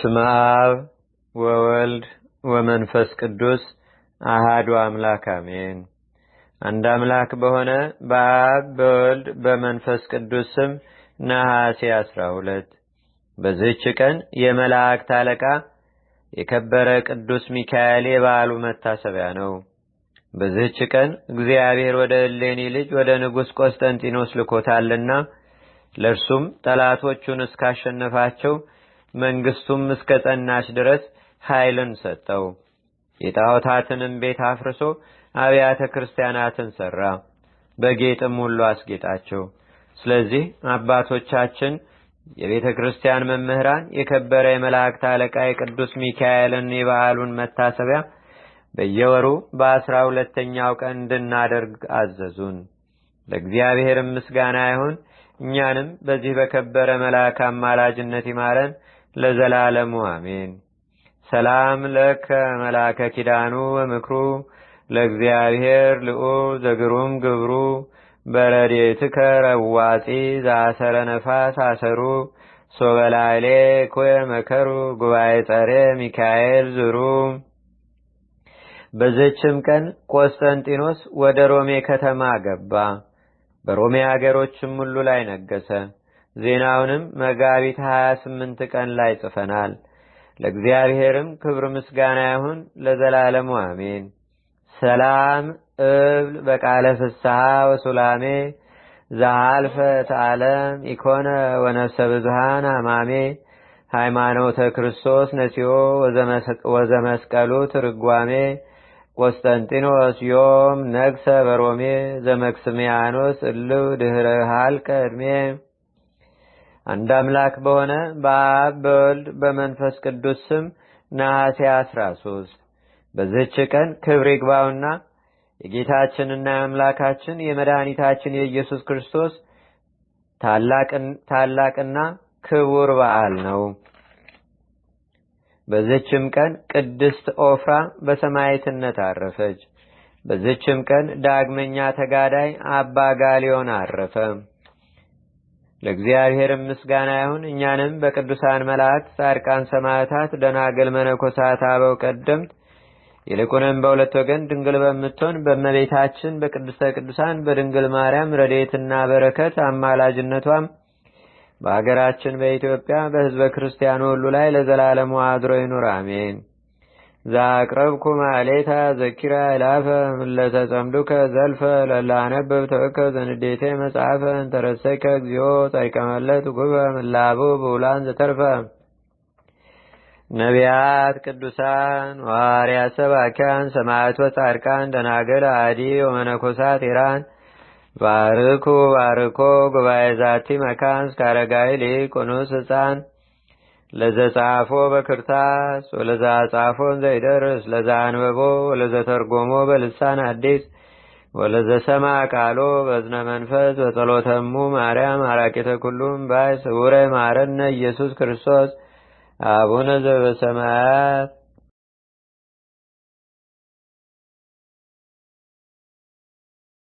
በስመ አብ ወወልድ ወመንፈስ ቅዱስ አሐዱ አምላክ አሜን። አንድ አምላክ በሆነ በአብ በወልድ በመንፈስ ቅዱስ ስም ነሐሴ 12 በዚህች ቀን የመላእክት አለቃ የከበረ ቅዱስ ሚካኤል የበዓሉ መታሰቢያ ነው። በዚህች ቀን እግዚአብሔር ወደ እሌኒ ልጅ ወደ ንጉሥ ቆስጠንጢኖስ ልኮታልና ለእርሱም ጠላቶቹን እስካሸነፋቸው መንግስቱም እስከ ጸናች ድረስ ኃይልን ሰጠው። የጣዖታትንም ቤት አፍርሶ አብያተ ክርስቲያናትን ሰራ፣ በጌጥም ሁሉ አስጌጣቸው። ስለዚህ አባቶቻችን የቤተ ክርስቲያን መምህራን የከበረ የመላእክት አለቃ የቅዱስ ሚካኤልን የበዓሉን መታሰቢያ በየወሩ በ12ኛው ቀን እንድናደርግ አዘዙን። ለእግዚአብሔር ምስጋና ይሁን። እኛንም በዚህ በከበረ መልአክ አማላጅነት ይማረን ለዘላለሙ አሜን። ሰላም ለከ መልአከ ኪዳኑ ወምክሩ ለእግዚአብሔር ልዑል ዘግሩም ግብሩ በረድኤትከ ረዋፂ ዘአሰረ ነፋስ አሰሩ ሶበላይሌ ኮየ መከሩ ጉባኤ ጸሬ ሚካኤል ዝሩ። በዚህችም ቀን ቆስጠንጢኖስ ወደ ሮሜ ከተማ ገባ። በሮሜ አገሮችም ሁሉ ላይ ነገሰ። ዜናውንም መጋቢት 28 ቀን ላይ ጽፈናል። ለእግዚአብሔርም ክብር ምስጋና ይሁን ለዘላለሙ አሜን። ሰላም እብል በቃለ ፍስሐ ወሱላሜ ዘአልፈ ተዓለም ኢኮነ ወነፍሰ ብዙሃን አማሜ ሃይማኖተ ክርስቶስ ነሲዮ ወዘመስቀሉ ትርጓሜ ቆስጠንጢኖስ ዮም ነግሰ በሮሜ ዘመክስሚያኖስ እልው ድህረ ሀልቀ ዕድሜ። አንድ አምላክ በሆነ በአብ በወልድ በመንፈስ ቅዱስ ስም ነሐሴ 13 በዚህች ቀን ክብር ይግባውና የጌታችንና የአምላካችን የመድኃኒታችን የኢየሱስ ክርስቶስ ታላቅና ክቡር በዓል ነው። በዚህችም ቀን ቅድስት ኦፍራ በሰማዕትነት አረፈች። በዚህችም ቀን ዳግመኛ ተጋዳይ አባ ጋሊዮን አረፈ። ለእግዚአብሔር ምስጋና ይሁን። እኛንም በቅዱሳን መላእክት፣ ጻድቃን፣ ሰማዕታት፣ ደናግል፣ መነኮሳት፣ አበው ቀደምት ይልቁንም በሁለት ወገን ድንግል በምትሆን በእመቤታችን በቅድስተ ቅዱሳን በድንግል ማርያም ረድኤትና በረከት አማላጅነቷም በአገራችን በኢትዮጵያ በሕዝበ ክርስቲያኑ ሁሉ ላይ ለዘላለሙ አድሮ ይኑር አሜን። ዛቅረብኩ ማሌታ ዘኪራ ይላፈ ምለተጸምዱከ ዘልፈ ለላነበብ ተወከ ዘንዴቴ መጽሐፈ እንተረሰይከ እግዚኦ ጸሪቀመለት ጉበ ምላቡ ብውላን ዘተርፈ ነቢያት፣ ቅዱሳን፣ ሐዋርያት፣ ሰባኪያን፣ ሰማዕት ወጻድቃን፣ ደናግል፣ አዲ ወመነኮሳት ኢራን ባርኩ ባርኮ ጉባኤ ዛቲ መካን እስከ አረጋዊ ሊቅ ቁኑስ ሕፃን ለዘጻፎ በክርታስ ወለዛ ጻፎን ዘይደርስ ለዛ አንበቦ ወለዘተርጎሞ በልሳን አዲስ ወለዘሰማ ቃሎ በዝነ መንፈስ በጸሎተሙ ማርያም አራቂተ ኩሉም ባይ ስውረ ማረነ ኢየሱስ ክርስቶስ አቡነ ዘበሰማያት